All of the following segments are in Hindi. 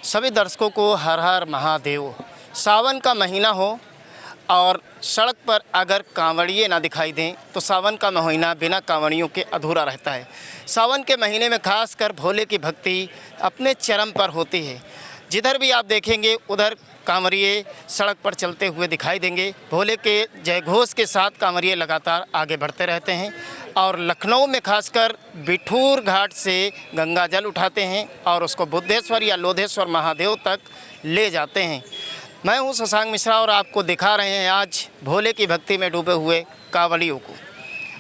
सभी दर्शकों को हर हर महादेव। सावन का महीना हो और सड़क पर अगर कांवड़िए ना दिखाई दें तो सावन का महीना बिना कांवड़ियों के अधूरा रहता है। सावन के महीने में खासकर भोले की भक्ति अपने चरम पर होती है। जिधर भी आप देखेंगे उधर कांवड़िए सड़क पर चलते हुए दिखाई देंगे। भोले के जयघोष के साथ कांवड़िए लगातार आगे बढ़ते रहते हैं और लखनऊ में खासकर बिठूर घाट से गंगा जल उठाते हैं और उसको बुद्धेश्वर या लोधेश्वर महादेव तक ले जाते हैं। मैं हूं शशांक मिश्रा और आपको दिखा रहे हैं आज भोले की भक्ति में डूबे हुए कांवड़ियों को।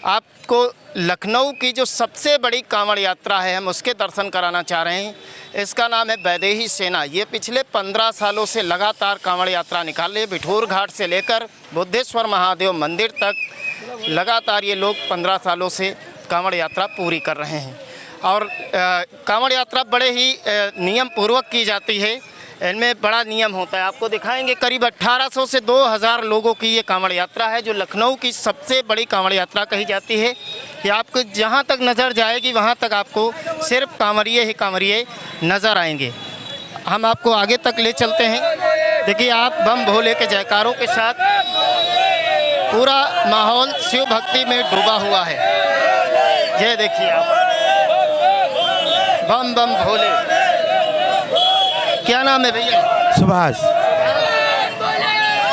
आपको लखनऊ की जो सबसे बड़ी कांवड़ यात्रा है हम उसके दर्शन कराना चाह रहे हैं। इसका नाम है वैदेही सेना। ये पिछले 15 सालों से लगातार कांवड़ यात्रा निकाल रही है। बिठूर घाट से लेकर बुद्धेश्वर महादेव मंदिर तक लगातार ये लोग 15 सालों से कांवड़ यात्रा पूरी कर रहे हैं और कांवड़ यात्रा बड़े ही नियम पूर्वक की जाती है। इनमें बड़ा नियम होता है। आपको दिखाएंगे करीब 1800 से 2000 लोगों की ये कांवड़ यात्रा है जो लखनऊ की सबसे बड़ी कांवड़ यात्रा कही जाती है। ये आपको जहाँ तक नज़र जाएगी वहाँ तक आपको सिर्फ कांवड़िए ही कांवड़िए नज़र आएंगे। हम आपको आगे तक ले चलते हैं। देखिए आप बम भोले के जयकारों के साथ पूरा माहौल शिव भक्ति में डूबा हुआ है। ये देखिए आप बम बम भोले। क्या नाम है भैया? सुभाष।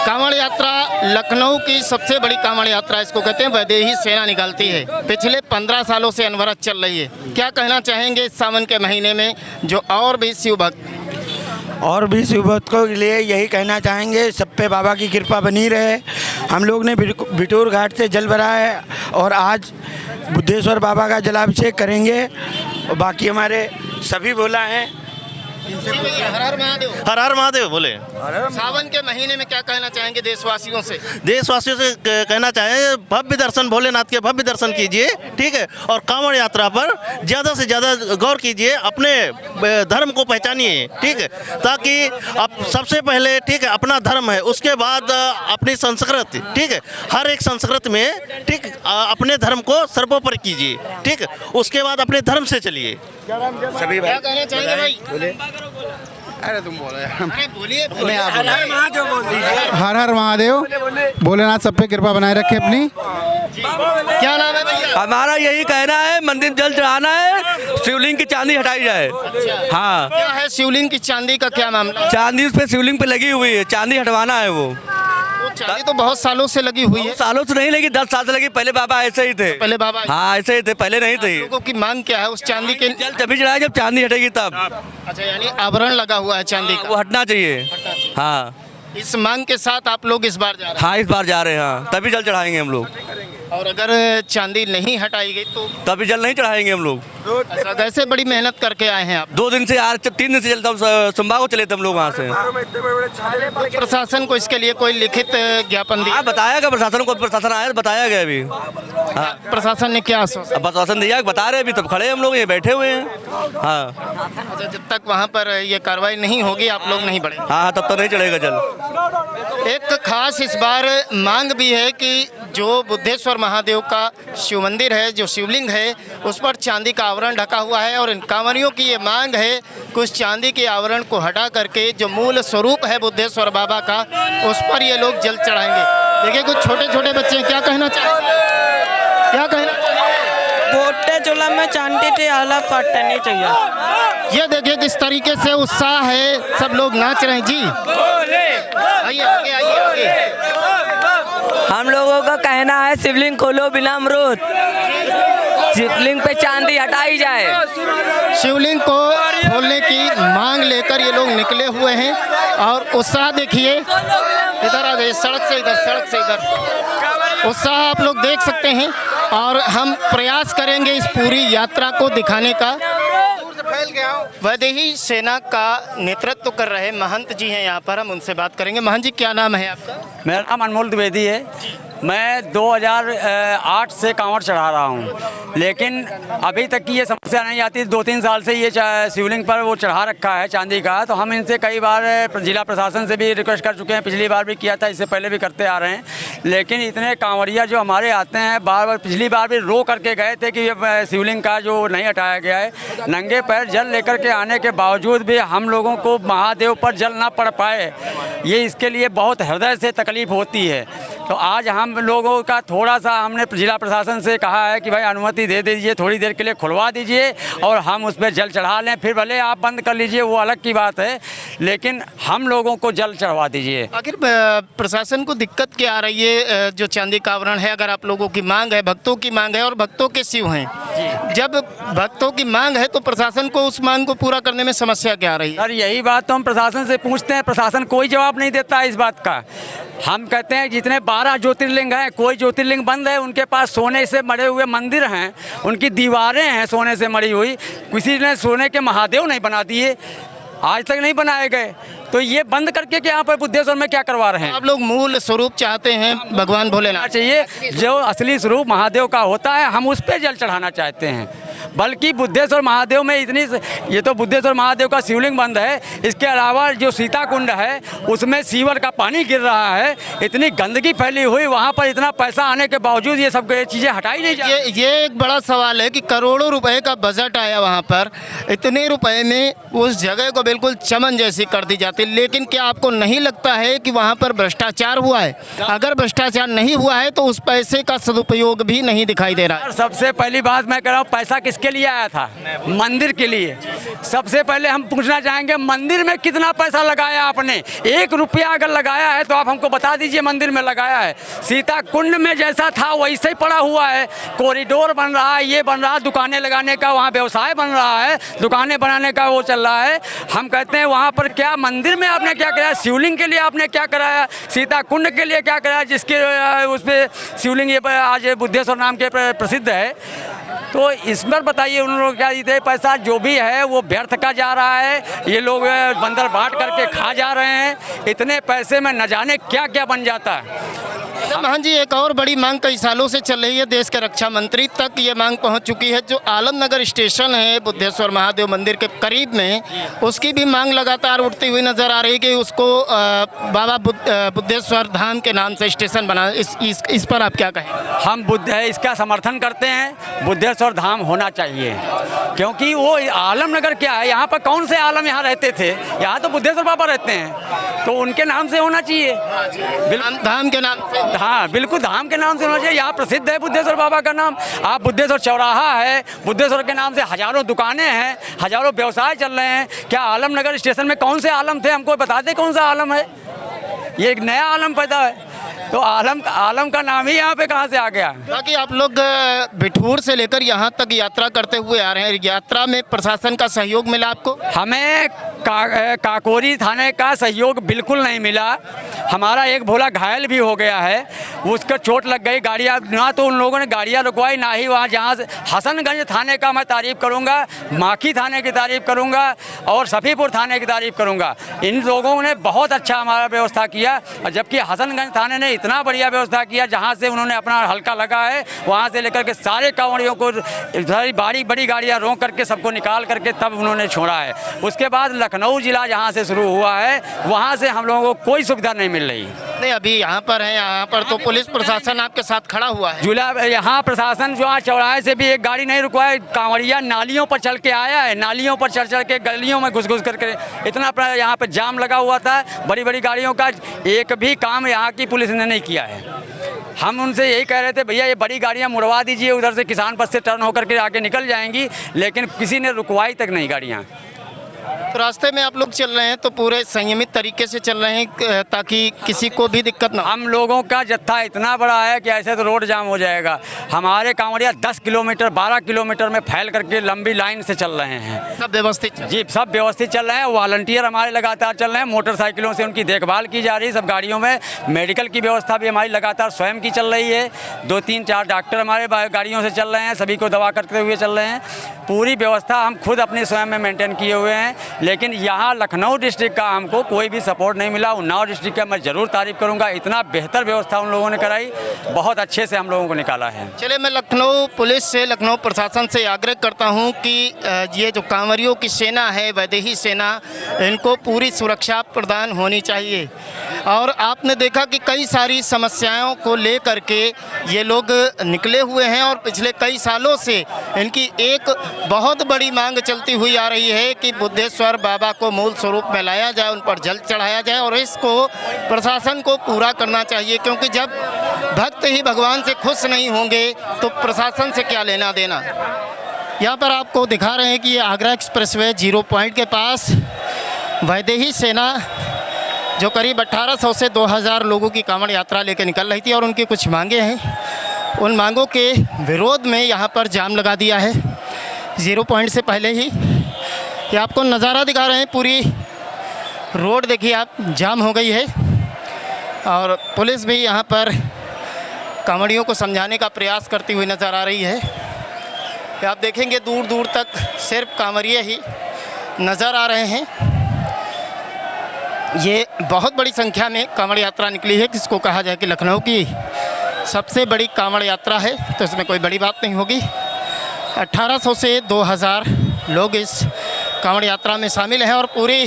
कांवड़ यात्रा लखनऊ की सबसे बड़ी कांवड़ यात्रा इसको कहते हैं। वैदेही सेना निकालती है। पिछले 15 सालों से अनवरत चल रही है। क्या कहना चाहेंगे इस सावन के महीने में जो और भी शिव भक्त को लिए यही कहना चाहेंगे सब पे बाबा की कृपा बनी रहे। हम लोग ने बिठूर घाट से जल भरा है और आज बुद्धेश्वर बाबा का जलाभिषेक करेंगे और बाकी हमारे सभी भोला हैं। हर हर महादेव। हर हर महादेव बोले। सावन के महीने में क्या कहना चाहेंगे देशवासियों से? देशवासियों से कहना चाहें भव्य दर्शन, भोलेनाथ के भव्य दर्शन कीजिए, ठीक है। और कांवड़ यात्रा पर ज़्यादा से ज़्यादा गौर कीजिए, अपने धर्म को पहचानिए, ठीक है। ताकि आप सबसे पहले, ठीक है, अपना धर्म है, उसके बाद अपनी संस्कृति, ठीक है। हर एक संस्कृति में, ठीक, अपने धर्म को सर्वोपरि कीजिए, ठीक है। उसके बाद अपने धर्म से चलिए। सभी क्या कहना चाहेंगे भाई? अरे तुम बोलो यार। अरे बोलिए। हर हर महादेव। भोलेनाथ सब पे कृपा बनाए रखे अपनी। क्या नाम है भैया? हमारा यही कहना है, मंदिर जल चढ़ाना है, शिवलिंग की चांदी हटाई जाए। हाँ, क्या है शिवलिंग की चांदी का क्या मामला? चांदी उस पे शिवलिंग पे लगी हुई है, चांदी हटवाना है। वो चांदी तो बहुत सालों से लगी हुई है। सालों से नहीं लगी, 10 साल से लगी। पहले बाबा ऐसे ही थे। पहले बाबा हाँ ऐसे ही थे, पहले नहीं थे। लोगों की मांग क्या है उस चांदी के? जल तभी चढ़ाए जब चांदी हटेगी तब। अच्छा, यानी आवरण लगा हुआ है चांदी का, वो हटना चाहिए। हाँ, इस मांग के साथ आप लोग इस बार जा रहे हैं? हाँ इस बार जा रहे हैं। हाँ, तभी जल चढ़ाएंगे हम लोग। और अगर चांदी नहीं हटाई गई तो? तभी जल नहीं चढ़ाएंगे हम लोग। अच्छा, कैसे बड़ी मेहनत करके आए हैं आप? 2 दिन से 3 दिन से चलता हूँ, सोमवार को चले थे हम लोग वहाँ से। प्रशासन को इसके लिए कोई लिखित ज्ञापन दिया? हाँ बताया गया प्रशासन को, प्रशासन आया बताया गया अभी। हाँ प्रशासन ने क्या आश्वासन? अब प्रशासन दिया, बता रहे अभी, तब खड़े हम लोग ये बैठे हुए हैं। हाँ अच्छा, जब तक वहाँ पर ये कार्रवाई नहीं होगी आप लोग नहीं बढ़ेंगे? हाँ, तब तो नहीं चढ़ेगा जल। एक खास इस बार मांग भी है कि जो बुद्धेश्वर महादेव का शिव मंदिर है, जो शिवलिंग है, उस पर चांदी का आवरण ढका हुआ है और इन कांवड़ियों की ये मांग है कि उस चांदी के आवरण को हटा करके जो मूल स्वरूप है बुद्धेश्वर बाबा का, उस पर ये लोग जल चढ़ाएंगे। देखिए कुछ छोटे छोटे बच्चे क्या कहना चाहेंगे? क्या कहना चाहेंगे? गोटे चूल्हा में चांदी के आला काटनी चाहिए। ये देखिए किस तरीके से उत्साह है, सब लोग नाच रहे हैं। जी आइए आगे आइए आगे। हम लोगों का कहना है शिवलिंग खोलो बिना अमृत, शिवलिंग पे चांदी हटाई जाए। शिवलिंग को खोलने की मांग लेकर ये लोग निकले हुए हैं और उत्साह देखिए। इधर आ जाइए, सड़क से इधर, सड़क से इधर। उत्साह आप लोग देख सकते हैं और हम प्रयास करेंगे इस पूरी यात्रा को दिखाने का। वैदेही सेना का नेतृत्व कर रहे महंत जी हैं यहाँ पर, हम उनसे बात करेंगे। महंत जी क्या नाम है आपका? मेरा नाम अनमोल द्विवेदी है। मैं 2008 से कांवड़ चढ़ा रहा हूँ, लेकिन अभी तक की ये समस्या नहीं आती। 2-3 साल से ये शिवलिंग पर वो चढ़ा रखा है चांदी का। तो हम इनसे कई बार जिला प्रशासन से भी रिक्वेस्ट कर चुके हैं, पिछली बार भी किया था, इससे पहले भी करते आ रहे हैं। लेकिन इतने कांवड़िया जो हमारे आते हैं बार बार, पिछली बार भी रो करके गए थे कि ये शिवलिंग का जो नहीं हटाया गया है। नंगे पैर जल लेकर के आने के बावजूद भी हम लोगों को महादेव पर जल ना पड़ पाए, ये इसके लिए बहुत हृदय से तकलीफ़ होती है। तो आज हम लोगों का थोड़ा सा हमने जिला प्रशासन से कहा है कि भाई अनुमति दे दीजिए, थोड़ी देर के लिए खुलवा दीजिए और हम उस पर जल चढ़ा लें। फिर भले आप बंद कर लीजिए, वो अलग की बात है, लेकिन हम लोगों को जल चढ़वा दीजिए। आखिर प्रशासन को दिक्कत क्या आ रही है? जो चांदी का आवरण है, अगर आप लोगों की मांग है, भक्तों की मांग है और भक्तों के शिव हैं, जब भक्तों की मांग है तो प्रशासन को उस मांग को पूरा करने में समस्या क्या आ रही है? सर यही बात तो हम प्रशासन से पूछते हैं, प्रशासन कोई जवाब नहीं देता है इस बात का। हम कहते हैं जितने 12 ज्योतिर्लिंग हैं, कोई ज्योतिर्लिंग बंद है। उनके पास सोने से मरे हुए मंदिर हैं, उनकी दीवारें हैं सोने से मरी हुई, किसी ने सोने के महादेव नहीं बना दिए, आज तक नहीं बनाए गए। तो ये बंद करके कि यहाँ पर बुद्धेश्वर में क्या करवा रहे हैं? आप लोग मूल स्वरूप चाहते हैं भगवान भोलेनाथ चाहिए, जो असली स्वरूप महादेव का होता है, हम उस पर जल चढ़ाना चाहते हैं। बल्कि बुद्धेश्वर महादेव में इतनी, ये तो बुद्धेश्वर महादेव का शिवलिंग बंद है, इसके अलावा जो सीता कुंड है उसमें सीवर का पानी गिर रहा है, इतनी गंदगी फैली हुई, वहाँ पर इतना पैसा आने के बावजूद ये सब चीज़ें हटाई नहीं जा रही। ये एक बड़ा सवाल है कि करोड़ों रुपए का बजट आया वहाँ पर, इतने रुपए में उस जगह को बिल्कुल चमन जैसी कर दी जाती, लेकिन क्या आपको नहीं लगता है कि वहाँ पर भ्रष्टाचार हुआ है? अगर भ्रष्टाचार नहीं हुआ है तो उस पैसे का सदुपयोग भी नहीं दिखाई दे रहा है। सबसे पहली बात मैं कह रहा हूँ, पैसा किसके लिए आया था? मंदिर के लिए। सबसे पहले हम पूछना चाहेंगे, मंदिर में कितना पैसा लगाया आपने? 1 रुपया अगर लगाया है तो आप हमको बता दीजिए मंदिर में लगाया है। सीता कुंड में जैसा था वैसे ही पड़ा हुआ है, कॉरिडोर बन रहा है, ये बन रहा है, दुकानें लगाने का वहाँ व्यवसाय बन रहा है, दुकानें बनाने का वो चल रहा है। हम कहते हैं वहाँ पर क्या मंदिर में आपने क्या कराया? शिवलिंग के लिए आपने क्या कराया? सीता कुंड के लिए क्या कराया, जिसके उस पर शिवलिंग ये आज बुद्धेश्वर नाम के प्रसिद्ध है? तो इस पर बताइए उन लोग क्या देते? पैसा जो भी है वो व्यर्थ का जा रहा है, ये लोग बंदर बांट करके खा जा रहे हैं। इतने पैसे में न जाने क्या क्या बन जाता है। महान जी, एक और बड़ी मांग कई सालों से चल रही है, देश के रक्षा मंत्री तक ये मांग पहुंच चुकी है। जो आलमनगर स्टेशन है बुद्धेश्वर महादेव मंदिर के करीब में, उसकी भी मांग लगातार उठती हुई नजर आ रही है कि उसको बाबा बुद्धेश्वर धाम के नाम से स्टेशन बना। इस पर आप क्या कहें? हम इसका समर्थन करते हैं, बुद्धेश्वर धाम होना चाहिए, क्योंकि वो आलमनगर क्या है, यहाँ पर कौन से आलम यहाँ रहते थे? यहाँ तो बुद्धेश्वर बाबा रहते हैं, तो उनके नाम से होना चाहिए। धाम के नाम से? हाँ बिल्कुल, धाम के नाम से होना चाहिए। यहाँ प्रसिद्ध है बुद्धेश्वर बाबा का नाम। आप बुद्धेश्वर चौराहा है, बुद्धेश्वर के नाम से हजारों दुकानें हैं, हजारों व्यवसाय चल रहे हैं। क्या आलमनगर स्टेशन में कौन से आलम थे? हमको बता दें कौन सा आलम है? ये एक नया आलम पैदा है, तो आलम का नाम ही यहाँ पे कहाँ से आ गया? बाकी आप लोग बिठूर से लेकर यहाँ तक यात्रा करते हुए आ रहे हैं, यात्रा में प्रशासन का सहयोग मिला आपको? हमें काकोरी थाने का सहयोग बिल्कुल नहीं मिला। हमारा एक भोला घायल भी हो गया है, उसको चोट लग गई, गाड़ियाँ ना तो उन लोगों ने गाड़ियाँ रुकवाई, ना ही वहाँ जहाँ से हसनगंज थाने का मैं तारीफ़ करूँगा, माखी थाने की तारीफ़ करूँगा और सफ़ीपुर थाने की तारीफ़ करूँगा। इन लोगों ने बहुत अच्छा हमारा व्यवस्था किया, और जबकि हसनगंज थाने ने इतना बढ़िया व्यवस्था किया, जहाँ से उन्होंने अपना हल्का लगा है वहाँ से लेकर के सारे कांवड़ियों को सारी बड़ी गाड़ियाँ रोक करके सबको निकाल करके तब उन्होंने छोड़ा है। उसके बाद लखनऊ जिला जहाँ से शुरू हुआ है वहाँ से हम लोगों को कोई सुविधा नहीं मिल रही। नहीं, अभी यहाँ पर है, यहाँ पर तो पुलिस प्रशासन आपके साथ खड़ा हुआ है। झूला यहाँ प्रशासन जो आज चौराहे से भी एक गाड़ी नहीं रुकवाए, कांवड़िया नालियों पर चल के आया है, नालियों पर चढ़ के गलियों में घुस करके इतना यहाँ पर जाम लगा हुआ था बड़ी बड़ी गाड़ियों का, एक भी काम यहाँ की पुलिस ने नहीं किया है। हम उनसे यही कह रहे थे, भैया ये बड़ी गाड़ियाँ मुड़वा दीजिए, उधर से किसान पथ से टर्न होकर के आगे निकल जाएंगी, लेकिन किसी ने रुकवाई तक नहीं गाड़ियाँ। तो रास्ते में आप लोग चल रहे हैं तो पूरे संयमित तरीके से चल रहे हैं ताकि किसी को भी दिक्कत ना हो? हम लोगों का जत्था इतना बड़ा है कि ऐसे तो रोड जाम हो जाएगा। हमारे कांवड़िया 10 किलोमीटर 12 किलोमीटर में फैल करके लंबी लाइन से चल रहे हैं। सब व्यवस्थित? जी सब व्यवस्थित चल रहे हैं। वॉलंटियर हमारे लगातार चल रहे हैं, मोटरसाइकिलों से उनकी देखभाल की जा रही है सब गाड़ियों में। मेडिकल की व्यवस्था भी हमारी लगातार स्वयं की चल रही है, 2-3-4 डॉक्टर हमारे गाड़ियों से चल रहे हैं, सभी को दवा करते हुए चल रहे हैं। पूरी व्यवस्था हम खुद अपने स्वयं में मेंटेन किए हुए हैं। लेकिन यहाँ लखनऊ डिस्ट्रिक्ट का हमको कोई भी सपोर्ट नहीं मिला। उन्नाव डिस्ट्रिक्ट का मैं ज़रूर तारीफ़ करूँगा, इतना बेहतर व्यवस्था उन लोगों ने कराई, बहुत अच्छे से हम लोगों को निकाला है। चलिए, मैं लखनऊ पुलिस से, लखनऊ प्रशासन से आग्रह करता हूं कि ये जो कांवरियों की सेना है, वैदेही सेना, इनको पूरी सुरक्षा प्रदान होनी चाहिए। और आपने देखा कि कई सारी समस्याओं को लेकर के ये लोग निकले हुए हैं और पिछले कई सालों से इनकी एक बहुत बड़ी मांग चलती हुई आ रही है कि बुद्धेश्वर बाबा को मूल स्वरूप में लाया जाए, उन पर जल चढ़ाया जाए और इसको प्रशासन को पूरा करना चाहिए, क्योंकि जब भक्त ही भगवान से खुश नहीं होंगे तो प्रशासन से क्या लेना देना। यहाँ पर आपको दिखा रहे हैं कि ये आगरा एक्सप्रेसवे 0 पॉइंट के पास वैदेही सेना जो करीब 1800 से 2000 लोगों की कांवड़ यात्रा लेकर निकल रही थी और उनकी कुछ मांगे हैं, उन मांगों के विरोध में यहाँ पर जाम लगा दिया है 0 पॉइंट से पहले ही। ये आपको नज़ारा दिखा रहे हैं, पूरी रोड देखिए आप, जाम हो गई है और पुलिस भी यहाँ पर कांवड़ियों को समझाने का प्रयास करती हुई नज़र आ रही है। आप देखेंगे दूर दूर तक सिर्फ कांवड़िए ही नज़र आ रहे हैं। ये बहुत बड़ी संख्या में कांवड़ यात्रा निकली है, किसको कहा जाए कि लखनऊ की सबसे बड़ी कांवड़ यात्रा है, तो इसमें कोई बड़ी बात नहीं होगी। 1800 से 2000 लोग इस कांवड़ यात्रा में शामिल हैं और पूरी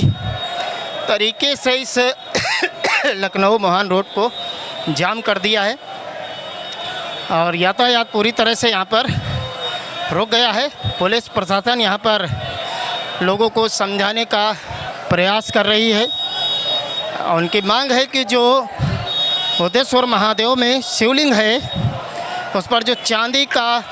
तरीके से इस लखनऊ मोहान रोड को जाम कर दिया है और यातायात पूरी तरह से यहाँ पर रुक गया है। पुलिस प्रशासन यहाँ पर लोगों को समझाने का प्रयास कर रही है। उनकी मांग है कि जो बुद्धेश्वर महादेव में शिवलिंग है उस पर जो चांदी का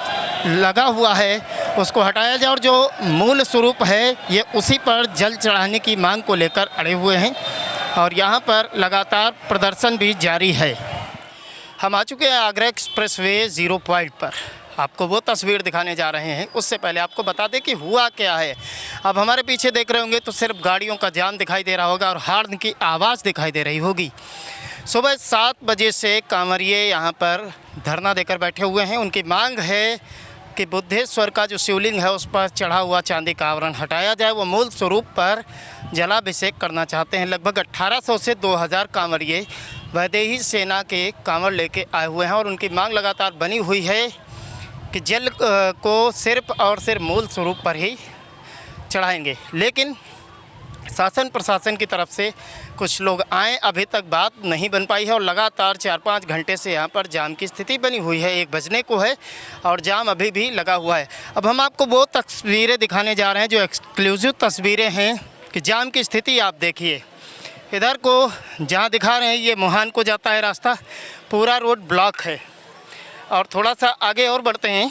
लगा हुआ है उसको हटाया जाए और जो मूल स्वरूप है ये उसी पर जल चढ़ाने की मांग को लेकर अड़े हुए हैं और यहाँ पर लगातार प्रदर्शन भी जारी है। हम आ चुके हैं आगरा एक्सप्रेसवे 0 पॉइंट पर, आपको वो तस्वीर दिखाने जा रहे हैं। उससे पहले आपको बता दें कि हुआ क्या है। अब हमारे पीछे देख रहे होंगे तो सिर्फ गाड़ियों का जाम दिखाई दे रहा होगा और हॉर्न की आवाज़ दिखाई दे रही होगी। सुबह 7 बजे से कांवरिये यहाँ पर धरना देकर बैठे हुए हैं। उनकी मांग है कि बुद्धेश्वर का जो शिवलिंग है उस पर चढ़ा हुआ चांदी का आवरण हटाया जाए, वो मूल स्वरूप पर जलाभिषेक करना चाहते हैं। लगभग 1800 से 2000 कांवरिये वैदेही सेना के कांवड़ लेके आए हुए हैं और उनकी मांग लगातार बनी हुई है कि जल को सिर्फ और सिर्फ मूल स्वरूप पर ही चढ़ाएंगे। लेकिन शासन प्रशासन की तरफ से कुछ लोग आए, अभी तक बात नहीं बन पाई है और लगातार 4-5 घंटे से यहाँ पर जाम की स्थिति बनी हुई है। 1 बजने को है और जाम अभी भी लगा हुआ है। अब हम आपको वो तस्वीरें दिखाने जा रहे हैं जो एक्सक्लूसिव तस्वीरें हैं कि जाम की स्थिति आप देखिए। इधर को जहाँ दिखा रहे हैं ये मोहान को जाता है रास्ता, पूरा रोड ब्लॉक है। और थोड़ा सा आगे और बढ़ते हैं,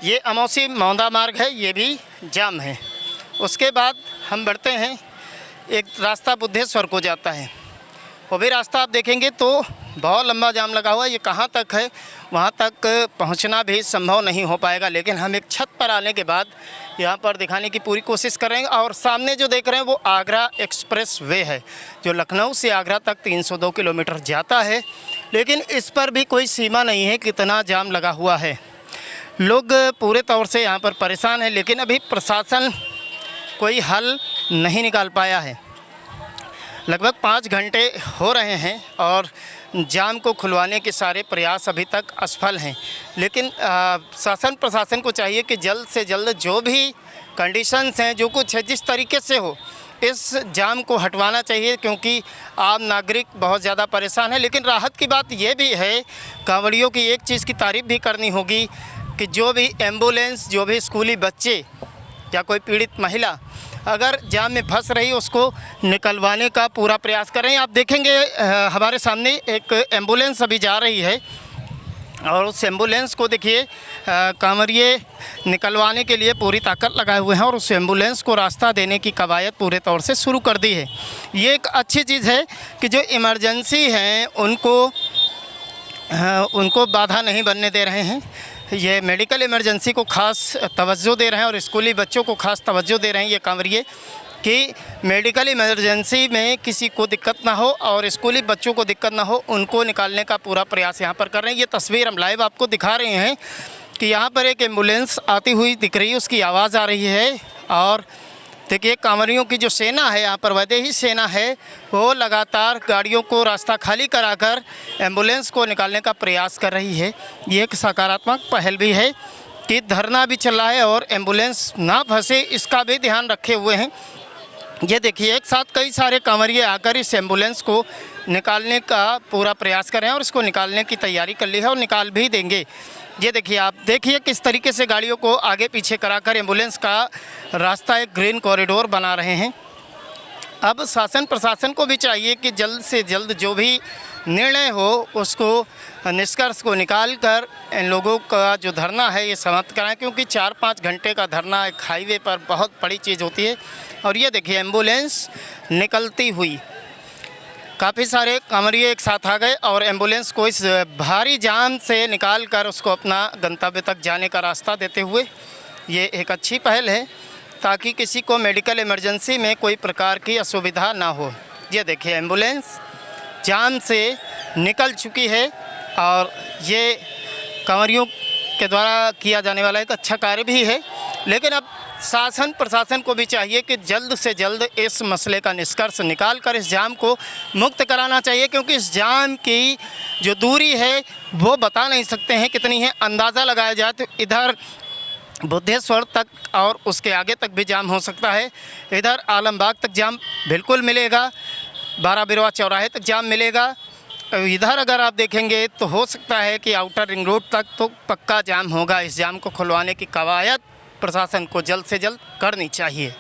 ये अमौसी मौदा मार्ग है, ये भी जाम है। उसके बाद हम बढ़ते हैं, एक रास्ता बुद्धेश्वर को जाता है, वो भी रास्ता आप देखेंगे तो बहुत लंबा जाम लगा हुआ है। ये कहाँ तक है वहाँ तक पहुँचना भी संभव नहीं हो पाएगा, लेकिन हम एक छत पर आने के बाद यहाँ पर दिखाने की पूरी कोशिश करेंगे। और सामने जो देख रहे हैं वो आगरा एक्सप्रेस वे है जो लखनऊ से आगरा तक 302 किलोमीटर जाता है, लेकिन इस पर भी कोई सीमा नहीं है कितना जाम लगा हुआ है। लोग पूरे तौर से यहाँ पर परेशान हैं, लेकिन अभी प्रशासन कोई हल नहीं निकाल पाया है। लगभग 5 घंटे हो रहे हैं और जाम को खुलवाने के सारे प्रयास अभी तक असफल हैं। लेकिन शासन प्रशासन को चाहिए कि जल्द से जल्द जो भी कंडीशंस हैं, जो कुछ है, जिस तरीके से हो इस जाम को हटवाना चाहिए, क्योंकि आम नागरिक बहुत ज़्यादा परेशान है। लेकिन राहत की बात यह भी है, कांवड़ियों की एक चीज़ की तारीफ़ भी करनी होगी कि जो भी एम्बुलेंस, जो भी स्कूली बच्चे या कोई पीड़ित महिला अगर जाम में फंस रही उसको निकलवाने का पूरा प्रयास करें। आप देखेंगे हमारे सामने एक एम्बुलेंस अभी जा रही है और उस एम्बुलेंस को देखिए कांवरिये निकलवाने के लिए पूरी ताकत लगाए हुए हैं और उस एम्बुलेंस को रास्ता देने की कवायद पूरे तौर से शुरू कर दी है। ये एक अच्छी चीज़ है कि जो इमरजेंसी हैं उनको बाधा नहीं बनने दे रहे हैं। ये मेडिकल इमरजेंसी को ख़ास तवज्जो दे रहे हैं और स्कूली बच्चों को ख़ास तवज्जो दे रहे हैं ये कांवरिये कि मेडिकल इमरजेंसी में किसी को दिक्कत ना हो और स्कूली बच्चों को दिक्कत ना हो, उनको निकालने का पूरा प्रयास यहाँ पर कर रहे हैं। ये तस्वीर हम लाइव आपको दिखा रहे हैं कि यहाँ पर एक एम्बुलेंस आती हुई दिख रही है, उसकी आवाज़ आ रही है और देखिए कांवड़ियों की जो सेना है यहाँ पर वैदेही सेना है, वो लगातार गाड़ियों को रास्ता खाली कराकर एम्बुलेंस को निकालने का प्रयास कर रही है। ये एक सकारात्मक पहल भी है कि धरना भी चल रहा है और एम्बुलेंस ना फंसे इसका भी ध्यान रखे हुए हैं। ये देखिए एक साथ कई सारे कांवड़िए आकर इस एम्बुलेंस को निकालने का पूरा प्रयास कर रहे हैं और इसको निकालने की तैयारी कर ली है और निकाल भी देंगे। ये देखिए, आप देखिए किस तरीके से गाड़ियों को आगे पीछे कराकर एम्बुलेंस का रास्ता एक ग्रीन कॉरिडोर बना रहे हैं। अब शासन प्रशासन को भी चाहिए कि जल्द से जल्द जो भी निर्णय हो उसको निष्कर्ष को निकाल कर इन लोगों का जो धरना है ये समाप्त कराएं, क्योंकि 4-5 घंटे का धरना एक हाईवे पर बहुत बड़ी चीज़ होती है। और ये देखिए एम्बुलेंस निकलती हुई, काफ़ी सारे कांवड़िए एक साथ आ गए और एम्बुलेंस को इस भारी जाम से निकाल कर उसको अपना गंतव्य तक जाने का रास्ता देते हुए ये एक अच्छी पहल है ताकि किसी को मेडिकल इमरजेंसी में कोई प्रकार की असुविधा ना हो। ये देखिए एम्बुलेंस जाम से निकल चुकी है और ये कांवड़ियों के द्वारा किया जाने वाला एक अच्छा कार्य भी है। लेकिन अब शासन प्रशासन को भी चाहिए कि जल्द से जल्द इस मसले का निष्कर्ष निकाल कर इस जाम को मुक्त कराना चाहिए, क्योंकि इस जाम की जो दूरी है वो बता नहीं सकते हैं कितनी है। अंदाज़ा लगाया जाए तो इधर बुद्धेश्वर तक और उसके आगे तक भी जाम हो सकता है। इधर आलमबाग तक जाम बिल्कुल मिलेगा, 12 बिरवा चौराहे तक जाम मिलेगा। इधर अगर आप देखेंगे तो हो सकता है कि आउटर रिंग रोड तक तो पक्का जाम होगा। इस जाम को खुलवाने की कवायद प्रशासन को जल्द से जल्द करनी चाहिए।